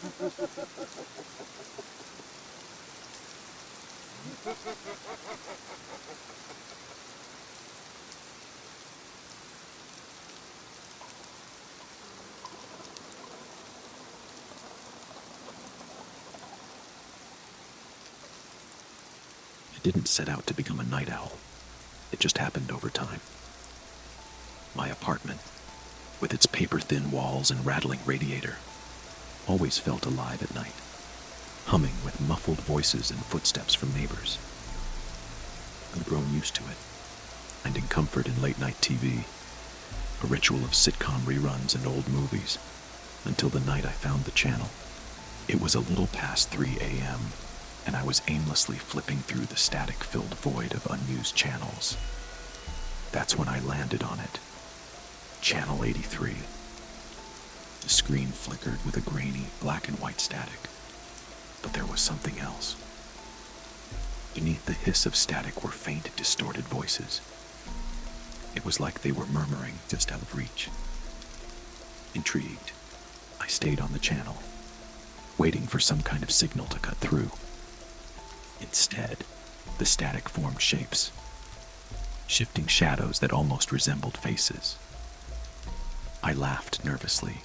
I didn't set out to become a night owl. It just happened over time. My apartment, with its paper-thin walls and rattling radiator, always felt alive at night, humming with muffled voices and footsteps from neighbors. I'd grown used to it, finding comfort in late-night TV, a ritual of sitcom reruns and old movies, until the night I found the channel. It was a little past 3 a.m., and I was aimlessly flipping through the static-filled void of unused channels. That's when I landed on it. Channel 83. The screen flickered with a grainy black and white static, but there was something else. Beneath the hiss of static were faint, distorted voices. It was like they were murmuring just out of reach. Intrigued, I stayed on the channel, waiting for some kind of signal to cut through. Instead, the static formed shapes, shifting shadows that almost resembled faces. I laughed nervously.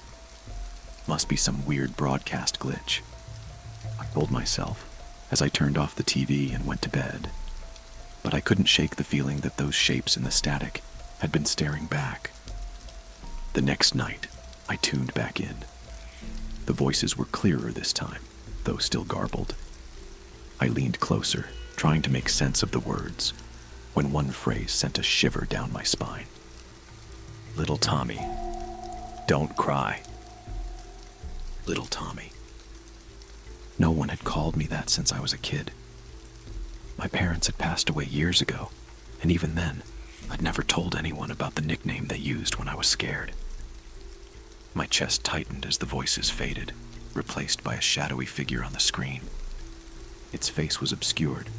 Must be some weird broadcast glitch, I told myself as I turned off the TV and went to bed. But I couldn't shake the feeling that those shapes in the static had been staring back. The next night, I tuned back in. The voices were clearer this time, though still garbled. I leaned closer, trying to make sense of the words, when one phrase sent a shiver down my spine. "Little Tommy, don't cry." Little Tommy. No one had called me that since I was a kid. My parents had passed away years ago, and even then, I'd never told anyone about the nickname they used when I was scared. My chest tightened as the voices faded, replaced by a shadowy figure on the screen. Its face was obscured,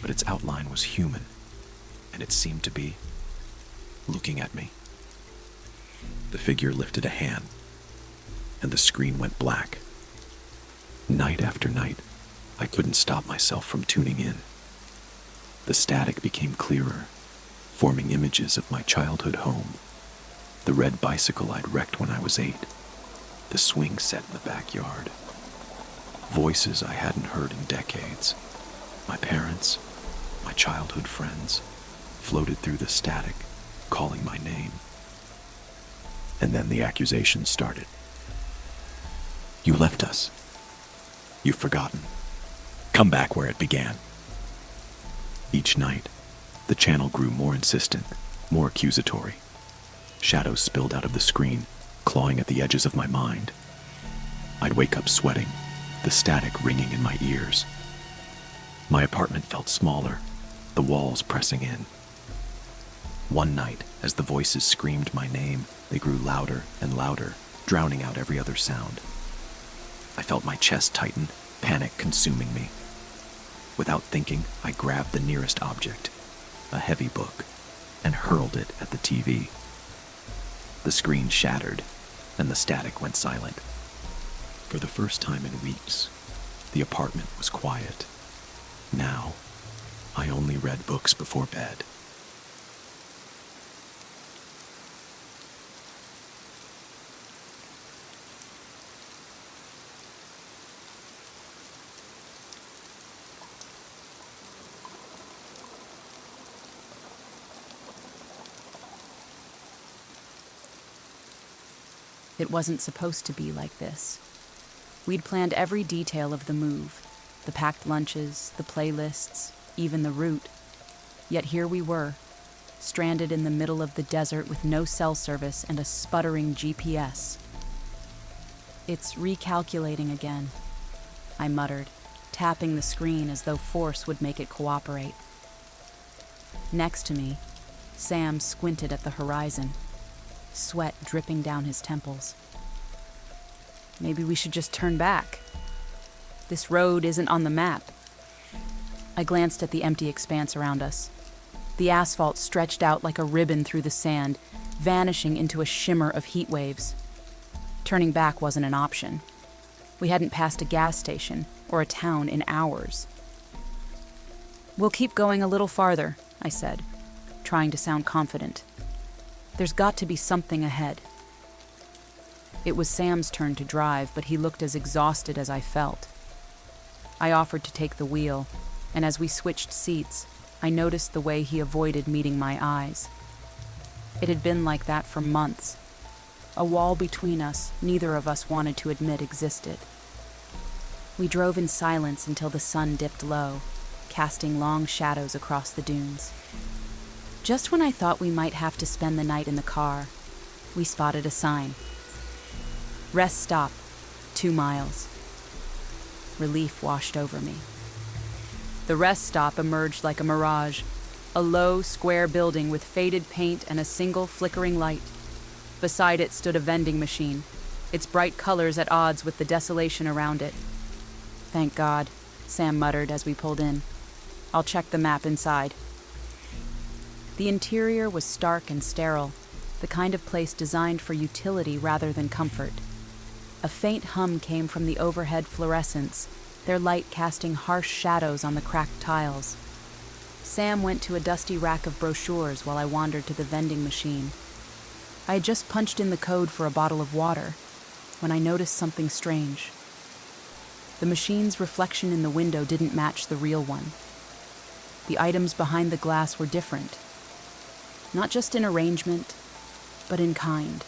but its outline was human, and it seemed to be looking at me. The figure lifted a hand, and the screen went black. Night after night, I couldn't stop myself from tuning in. The static became clearer, forming images of my childhood home, the red bicycle I'd wrecked when I was 8, the swing set in the backyard, voices I hadn't heard in decades. My parents, my childhood friends, floated through the static, calling my name. And then the accusations started. "You left us. You've forgotten. Come back where it began." Each night, the channel grew more insistent, more accusatory. Shadows spilled out of the screen, clawing at the edges of my mind. I'd wake up sweating, the static ringing in my ears. My apartment felt smaller, the walls pressing in. One night, as the voices screamed my name, they grew louder and louder, drowning out every other sound. I felt my chest tighten, panic consuming me. Without thinking, I grabbed the nearest object, a heavy book, and hurled it at the TV. The screen shattered, and the static went silent. For the first time in weeks, the apartment was quiet. Now, I only read books before bed. It wasn't supposed to be like this. We'd planned every detail of the move, the packed lunches, the playlists, even the route. Yet here we were, stranded in the middle of the desert with no cell service and a sputtering GPS. "It's recalculating again," I muttered, tapping the screen as though force would make it cooperate. Next to me, Sam squinted at the horizon, sweat dripping down his temples. "Maybe we should just turn back. This road isn't on the map." I glanced at the empty expanse around us. The asphalt stretched out like a ribbon through the sand, vanishing into a shimmer of heat waves. Turning back wasn't an option. We hadn't passed a gas station or a town in hours. "We'll keep going a little farther," I said, trying to sound confident. "There's got to be something ahead." It was Sam's turn to drive, but he looked as exhausted as I felt. I offered to take the wheel, and as we switched seats, I noticed the way he avoided meeting my eyes. It had been like that for months. A wall between us neither of us wanted to admit existed. We drove in silence until the sun dipped low, casting long shadows across the dunes. Just when I thought we might have to spend the night in the car, we spotted a sign. "Rest stop, 2 miles." Relief washed over me. The rest stop emerged like a mirage, a low, square building with faded paint and a single flickering light. Beside it stood a vending machine, its bright colors at odds with the desolation around it. "Thank God," Sam muttered as we pulled in. "I'll check the map inside." The interior was stark and sterile, the kind of place designed for utility rather than comfort. A faint hum came from the overhead fluorescents, their light casting harsh shadows on the cracked tiles. Sam went to a dusty rack of brochures while I wandered to the vending machine. I had just punched in the code for a bottle of water when I noticed something strange. The machine's reflection in the window didn't match the real one. The items behind the glass were different. Not just in arrangement, but in kind.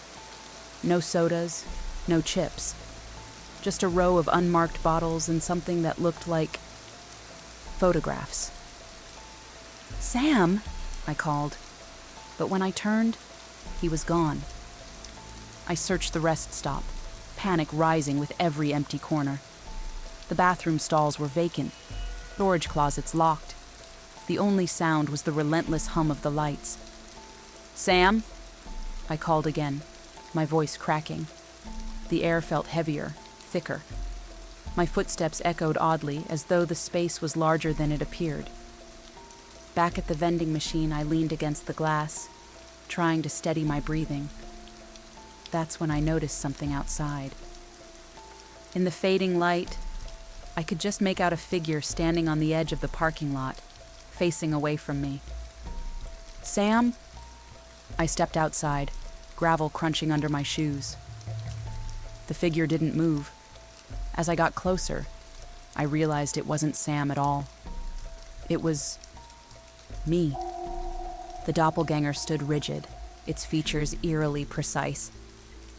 No sodas, no chips. Just a row of unmarked bottles and something that looked like photographs. "Sam!" I called. But when I turned, he was gone. I searched the rest stop, panic rising with every empty corner. The bathroom stalls were vacant, storage closets locked. The only sound was the relentless hum of the lights. "Sam?" I called again, my voice cracking. The air felt heavier, thicker. My footsteps echoed oddly, as though the space was larger than it appeared. Back at the vending machine, I leaned against the glass, trying to steady my breathing. That's when I noticed something outside. In the fading light, I could just make out a figure standing on the edge of the parking lot, facing away from me. "Sam?" I stepped outside, gravel crunching under my shoes. The figure didn't move. As I got closer, I realized it wasn't Sam at all. It was me. The doppelganger stood rigid, its features eerily precise.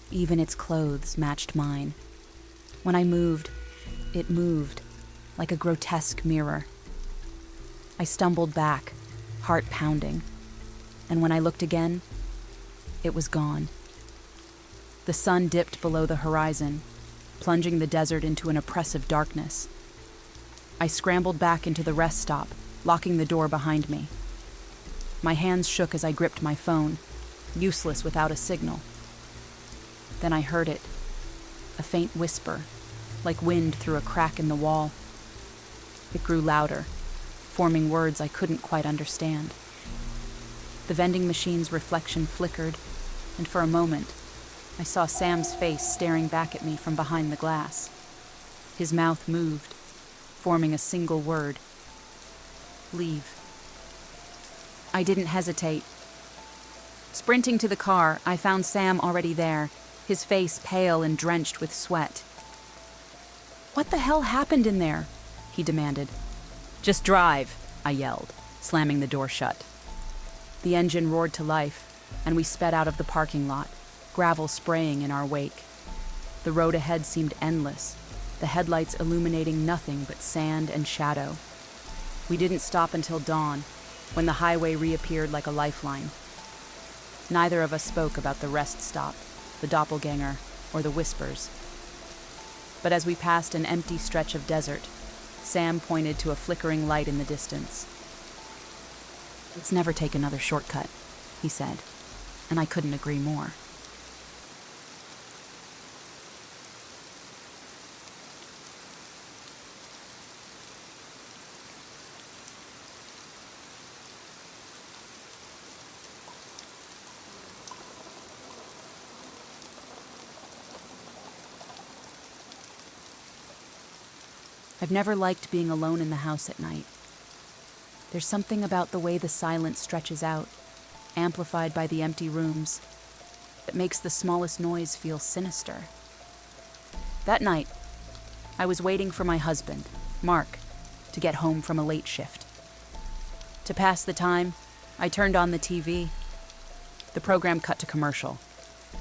Even its clothes matched mine. When I moved, it moved, like a grotesque mirror. I stumbled back, heart pounding, and when I looked again, it was gone. The sun dipped below the horizon, plunging the desert into an oppressive darkness. I scrambled back into the rest stop, locking the door behind me. My hands shook as I gripped my phone, useless without a signal. Then I heard it, a faint whisper, like wind through a crack in the wall. It grew louder, forming words I couldn't quite understand. The vending machine's reflection flickered, and for a moment, I saw Sam's face staring back at me from behind the glass. His mouth moved, forming a single word: "Leave." I didn't hesitate. Sprinting to the car, I found Sam already there, his face pale and drenched with sweat. "What the hell happened in there?" he demanded. "Just drive," I yelled, slamming the door shut. The engine roared to life, and we sped out of the parking lot, gravel spraying in our wake. The road ahead seemed endless, the headlights illuminating nothing but sand and shadow. We didn't stop until dawn, when the highway reappeared like a lifeline. Neither of us spoke about the rest stop, the doppelganger, or the whispers. But as we passed an empty stretch of desert, Sam pointed to a flickering light in the distance. "Let's never take another shortcut," he said, and I couldn't agree more. I've never liked being alone in the house at night. There's something about the way the silence stretches out, amplified by the empty rooms, that makes the smallest noise feel sinister. That night, I was waiting for my husband, Mark, to get home from a late shift. To pass the time, I turned on the TV. The program cut to commercial,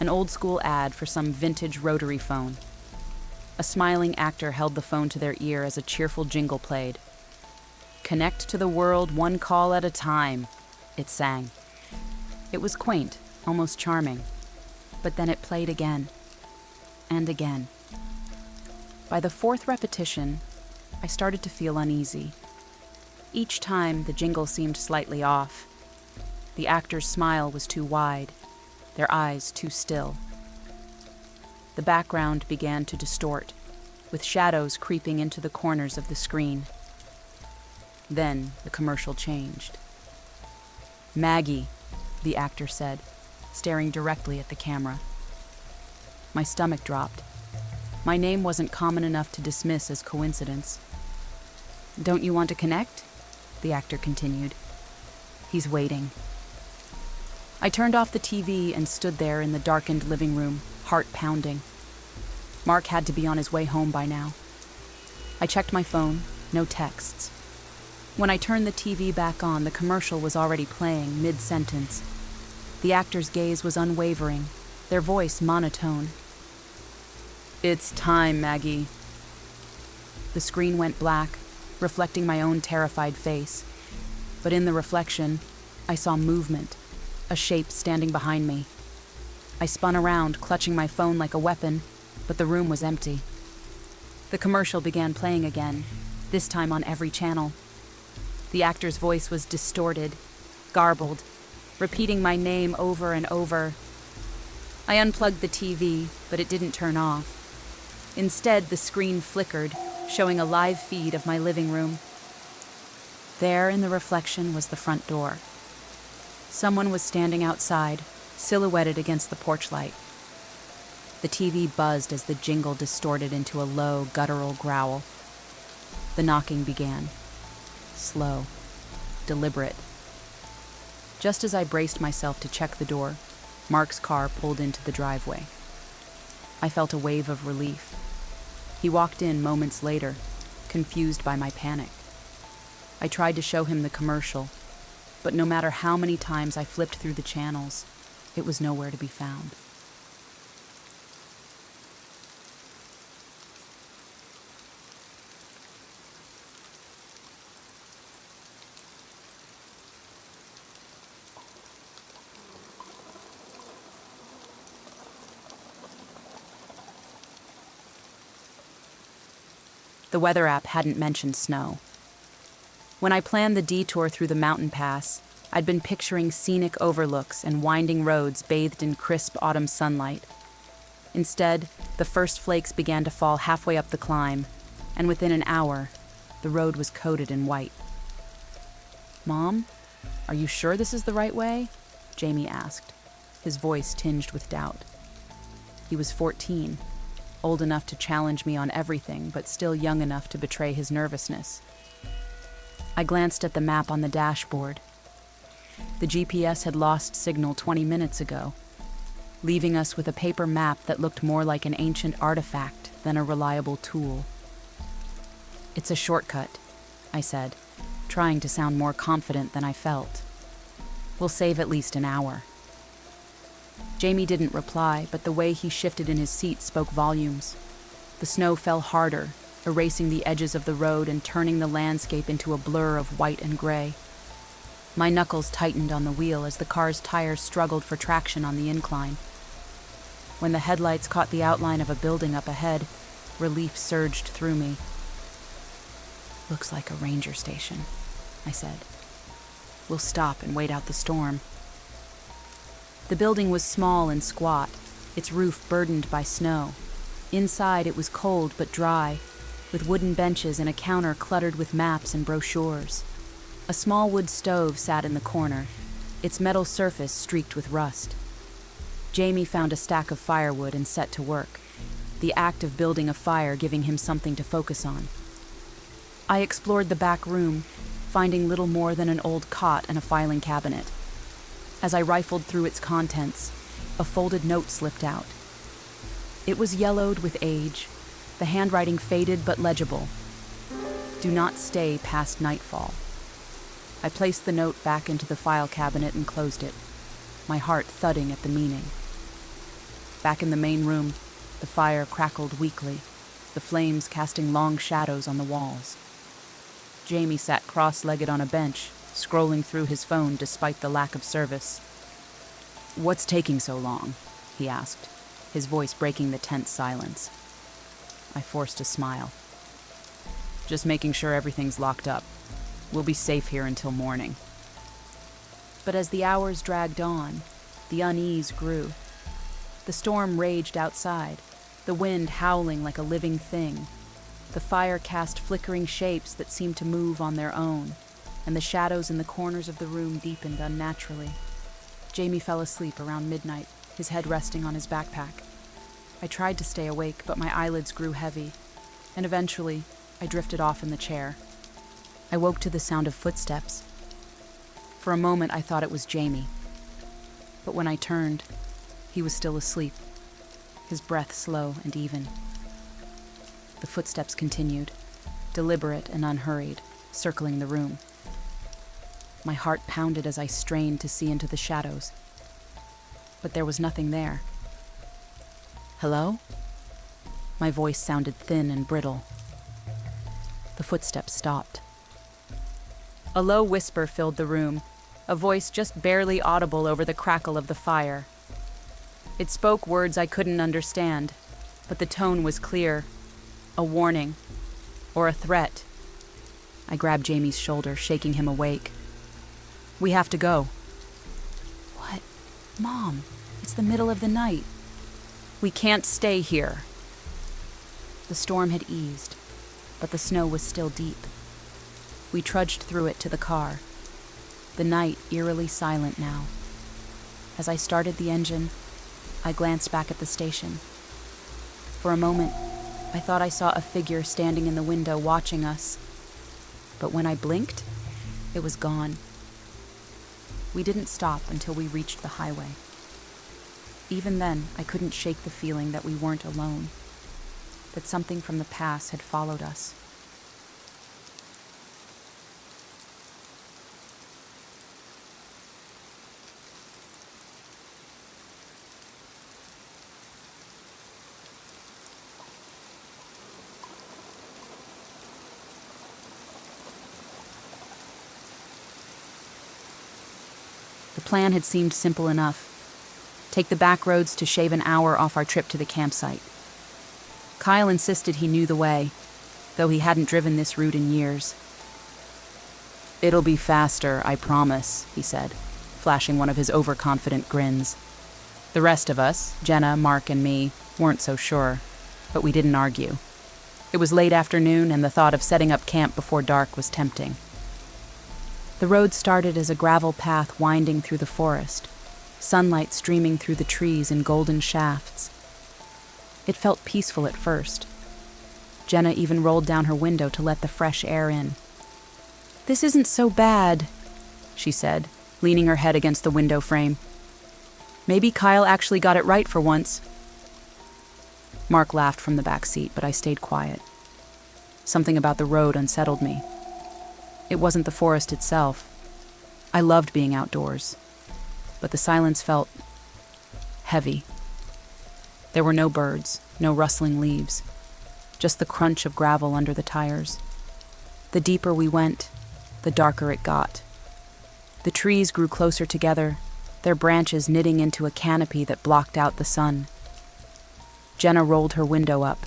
an old-school ad for some vintage rotary phone. A smiling actor held the phone to their ear as a cheerful jingle played. "Connect to the world one call at a time," it sang. It was quaint, almost charming, but then it played again, and again. By the fourth repetition, I started to feel uneasy. Each time, the jingle seemed slightly off. The actor's smile was too wide, their eyes too still. The background began to distort, with shadows creeping into the corners of the screen. Then the commercial changed. "Maggie," the actor said, staring directly at the camera. My stomach dropped. My name wasn't common enough to dismiss as coincidence. "Don't you want to connect?" the actor continued. "He's waiting." I turned off the TV and stood there in the darkened living room, heart pounding. Mark had to be on his way home by now. I checked my phone, no texts. When I turned the TV back on, the commercial was already playing, mid-sentence. The actor's gaze was unwavering, their voice monotone. "It's time, Maggie." The screen went black, reflecting my own terrified face. But in the reflection, I saw movement, a shape standing behind me. I spun around, clutching my phone like a weapon, but the room was empty. The commercial began playing again, this time on every channel. The actor's voice was distorted, garbled, repeating my name over and over. I unplugged the TV, but it didn't turn off. Instead, the screen flickered, showing a live feed of my living room. There in the reflection was the front door. Someone was standing outside, silhouetted against the porch light. The TV buzzed as the jingle distorted into a low, guttural growl. The knocking began. Slow, deliberate. Just as I braced myself to check the door, Mark's car pulled into the driveway. I felt a wave of relief. He walked in moments later, confused by my panic. I tried to show him the commercial, but no matter how many times I flipped through the channels, it was nowhere to be found. The weather app hadn't mentioned snow. When I planned the detour through the mountain pass, I'd been picturing scenic overlooks and winding roads bathed in crisp autumn sunlight. Instead, the first flakes began to fall halfway up the climb, and within an hour, the road was coated in white. "Mom, are you sure this is the right way?" Jamie asked, his voice tinged with doubt. He was 14. Old enough to challenge me on everything, but still young enough to betray his nervousness. I glanced at the map on the dashboard. The GPS had lost signal 20 minutes ago, leaving us with a paper map that looked more like an ancient artifact than a reliable tool. "It's a shortcut," I said, trying to sound more confident than I felt. "We'll save at least an hour." Jamie didn't reply, but the way he shifted in his seat spoke volumes. The snow fell harder, erasing the edges of the road and turning the landscape into a blur of white and gray. My knuckles tightened on the wheel as the car's tires struggled for traction on the incline. When the headlights caught the outline of a building up ahead, relief surged through me. "Looks like a ranger station," I said. "We'll stop and wait out the storm." The building was small and squat, its roof burdened by snow. Inside it was cold but dry, with wooden benches and a counter cluttered with maps and brochures. A small wood stove sat in the corner, its metal surface streaked with rust. Jamie found a stack of firewood and set to work, the act of building a fire giving him something to focus on. I explored the back room, finding little more than an old cot and a filing cabinet. As I rifled through its contents, a folded note slipped out. It was yellowed with age, the handwriting faded but legible. Do not stay past nightfall. I placed the note back into the file cabinet and closed it, my heart thudding at the meaning. Back in the main room, the fire crackled weakly, the flames casting long shadows on the walls. Jamie sat cross-legged on a bench, scrolling through his phone despite the lack of service. "What's taking so long?" he asked, his voice breaking the tense silence. I forced a smile. "Just making sure everything's locked up. We'll be safe here until morning." But as the hours dragged on, the unease grew. The storm raged outside, the wind howling like a living thing. The fire cast flickering shapes that seemed to move on their own, and the shadows in the corners of the room deepened unnaturally. Jamie fell asleep around midnight, his head resting on his backpack. I tried to stay awake, but my eyelids grew heavy, and eventually I drifted off in the chair. I woke to the sound of footsteps. For a moment I thought it was Jamie, but when I turned, he was still asleep, his breath slow and even. The footsteps continued, deliberate and unhurried, circling the room. My heart pounded as I strained to see into the shadows, but there was nothing there. "Hello?" My voice sounded thin and brittle. The footsteps stopped. A low whisper filled the room, a voice just barely audible over the crackle of the fire. It spoke words I couldn't understand, but the tone was clear. A warning, or a threat. I grabbed Jamie's shoulder, shaking him awake. "We have to go." "What? Mom, it's the middle of the night." "We can't stay here." The storm had eased, but the snow was still deep. We trudged through it to the car, the night eerily silent now. As I started the engine, I glanced back at the station. For a moment, I thought I saw a figure standing in the window watching us, but when I blinked, it was gone. We didn't stop until we reached the highway. Even then, I couldn't shake the feeling that we weren't alone, that something from the past had followed us. The plan had seemed simple enough. Take the back roads to shave an hour off our trip to the campsite. Kyle insisted he knew the way, though he hadn't driven this route in years. "It'll be faster, I promise," he said, flashing one of his overconfident grins. The rest of us, Jenna, Mark, and me, weren't so sure, but we didn't argue. It was late afternoon, and the thought of setting up camp before dark was tempting. The road started as a gravel path winding through the forest, sunlight streaming through the trees in golden shafts. It felt peaceful at first. Jenna even rolled down her window to let the fresh air in. "This isn't so bad," she said, leaning her head against the window frame. "Maybe Kyle actually got it right for once." Mark laughed from the back seat, but I stayed quiet. Something about the road unsettled me. It wasn't the forest itself. I loved being outdoors, but the silence felt heavy. There were no birds, no rustling leaves, just the crunch of gravel under the tires. The deeper we went, the darker it got. The trees grew closer together, their branches knitting into a canopy that blocked out the sun. Jenna rolled her window up.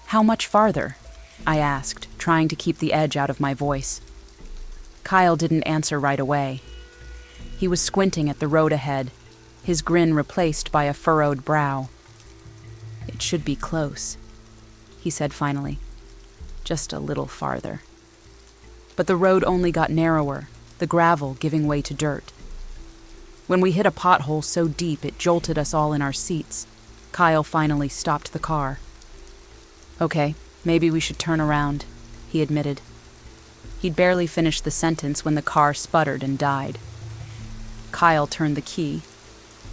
"How much farther?" I asked, trying to keep the edge out of my voice. Kyle didn't answer right away. He was squinting at the road ahead, his grin replaced by a furrowed brow. "It should be close," he said finally. "Just a little farther." But the road only got narrower, the gravel giving way to dirt. When we hit a pothole so deep it jolted us all in our seats, Kyle finally stopped the car. "Okay, maybe we should turn around," he admitted. He'd barely finished the sentence when the car sputtered and died. Kyle turned the key,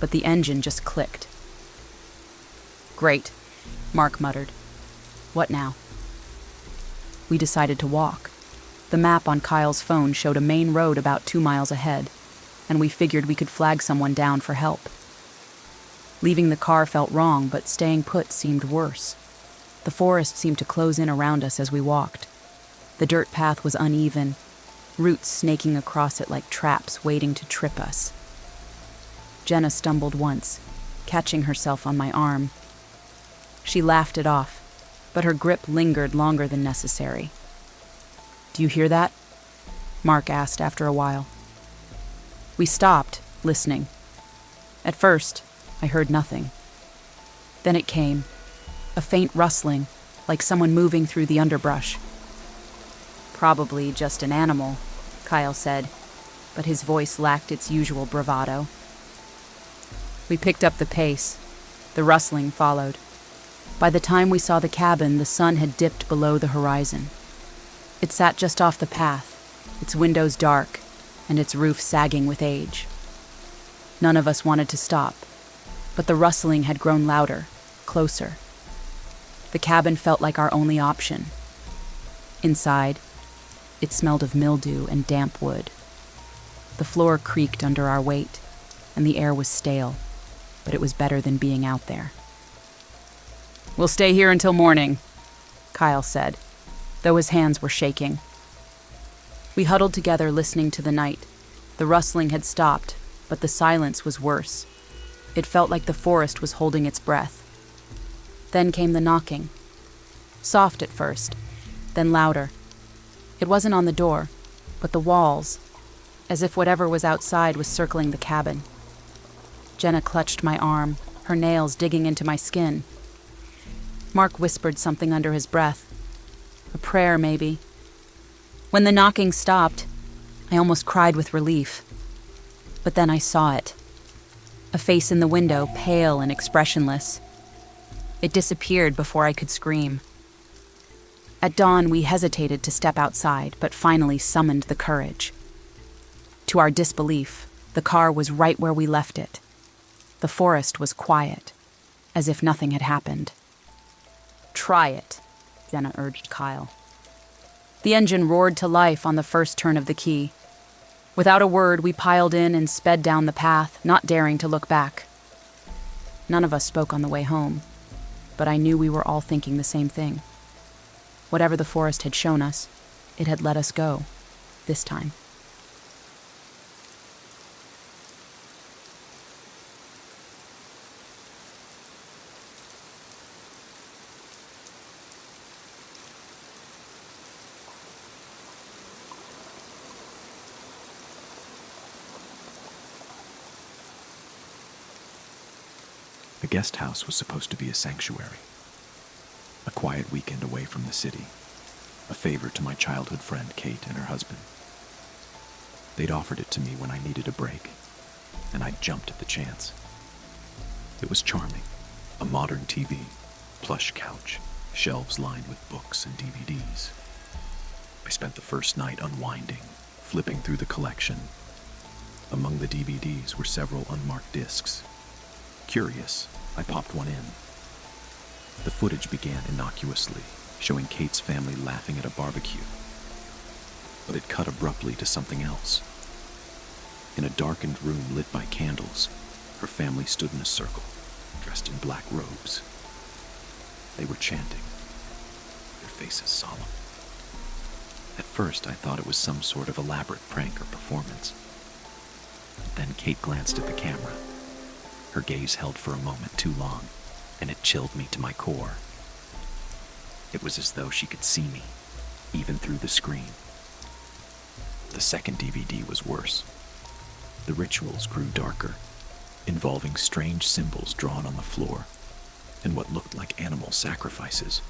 but the engine just clicked. "Great," Mark muttered. "What now?" We decided to walk. The map on Kyle's phone showed a main road about 2 miles ahead, and we figured we could flag someone down for help. Leaving the car felt wrong, but staying put seemed worse. The forest seemed to close in around us as we walked. The dirt path was uneven, roots snaking across it like traps waiting to trip us. Jenna stumbled once, catching herself on my arm. She laughed it off, but her grip lingered longer than necessary. "Do you hear that?" Mark asked after a while. We stopped, listening. At first, I heard nothing. Then it came, a faint rustling, like someone moving through the underbrush. "Probably just an animal," Kyle said, but his voice lacked its usual bravado. We picked up the pace. The rustling followed. By the time we saw the cabin, the sun had dipped below the horizon. It sat just off the path, its windows dark, and its roof sagging with age. None of us wanted to stop, but the rustling had grown louder, closer. The cabin felt like our only option. Inside, it smelled of mildew and damp wood. The floor creaked under our weight, and the air was stale, but it was better than being out there. "We'll stay here until morning," Kyle said, though his hands were shaking. We huddled together listening to the night. The rustling had stopped, but the silence was worse. It felt like the forest was holding its breath. Then came the knocking. Soft at first, then louder. It wasn't on the door, but the walls, as if whatever was outside was circling the cabin. Jenna clutched my arm, her nails digging into my skin. Mark whispered something under his breath. A prayer, maybe. When the knocking stopped, I almost cried with relief. But then I saw it. A face in the window, pale and expressionless. It disappeared before I could scream. At dawn, we hesitated to step outside, but finally summoned the courage. To our disbelief, the car was right where we left it. The forest was quiet, as if nothing had happened. "Try it," Jenna urged Kyle. The engine roared to life on the first turn of the key. Without a word, we piled in and sped down the path, not daring to look back. None of us spoke on the way home, but I knew we were all thinking the same thing. Whatever the forest had shown us, it had let us go, this time. The guest house was supposed to be a sanctuary. A quiet weekend away from the city. A favor to my childhood friend Kate and her husband. They'd offered it to me when I needed a break, and I jumped at the chance. It was charming. A modern TV, plush couch, shelves lined with books and DVDs. I spent the first night unwinding, flipping through the collection. Among the DVDs were several unmarked discs. Curious, I popped one in. The footage began innocuously, showing Kate's family laughing at a barbecue. But it cut abruptly to something else. In a darkened room lit by candles, her family stood in a circle, dressed in black robes. They were chanting, their faces solemn. At first, I thought it was some sort of elaborate prank or performance. Then Kate glanced at the camera. Her gaze held for a moment too long, and it chilled me to my core. It was as though she could see me, even through the screen. The second DVD was worse. The rituals grew darker, involving strange symbols drawn on the floor, and what looked like animal sacrifices.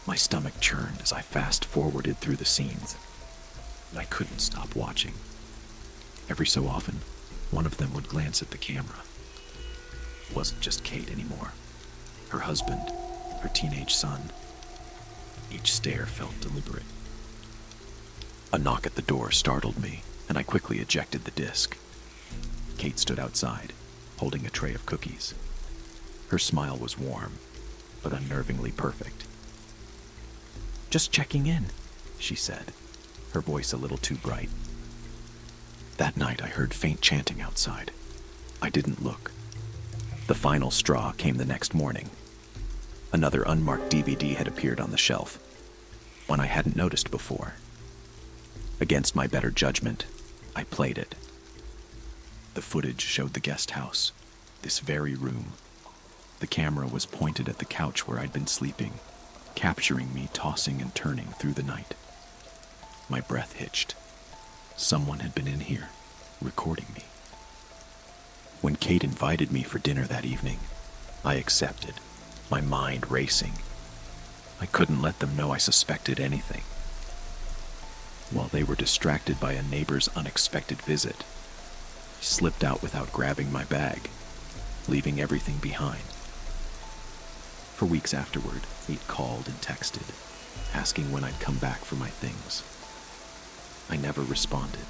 My stomach churned as I fast-forwarded through the scenes. I couldn't stop watching. Every so often, one of them would glance at the camera. It wasn't just Kate anymore. Her husband, her teenage son, Each stare felt deliberate. A knock at the door startled me, and I quickly ejected the disc. Kate stood outside, holding a tray of cookies. Her smile was warm, but unnervingly perfect. "Just checking in," she said, her voice a little too bright. That night I heard faint chanting outside. I didn't look. The final straw came the next morning. Another unmarked DVD had appeared on the shelf, one I hadn't noticed before. Against my better judgment, I played it. The footage showed the guest house, this very room. The camera was pointed at the couch where I'd been sleeping, capturing me tossing and turning through the night. My breath hitched. Someone had been in here, recording me. When Kate invited me for dinner that evening, I accepted, my mind racing. I couldn't let them know I suspected anything. While they were distracted by a neighbor's unexpected visit, I slipped out without grabbing my bag, leaving everything behind. For weeks afterward, Kate called and texted, asking when I'd come back for my things. I never responded.